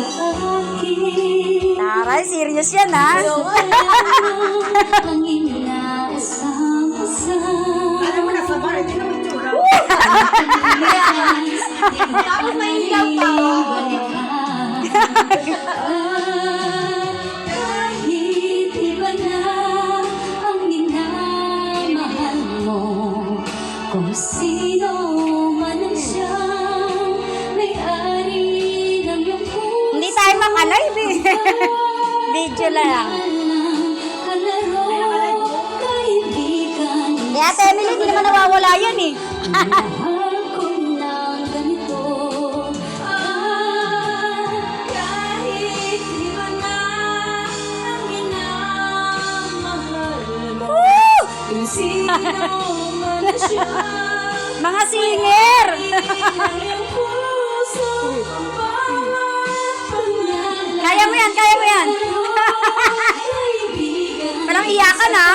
sa akin. Taray, serious yan ha. Ang inaasam-asam. Alam mo na sa bar, hindi naman tura. Tapos may ilaw pa. Kahit iba na ang minamahal mo, kung sino man ang siyang may-ari ng iyong puso. Hindi tayo makalive eh. Video lang. Kaya Ate Emily, hindi naman nawawala yan eh. Mahal ko ng ganito. Kahit iba na ang minamahal mo, kung sino man siya, Mga singer. ang iyong puso, ang bawat panyalan. Kaya mo yan, kaya mo yan. Kaibigan, Walang iyakan ha.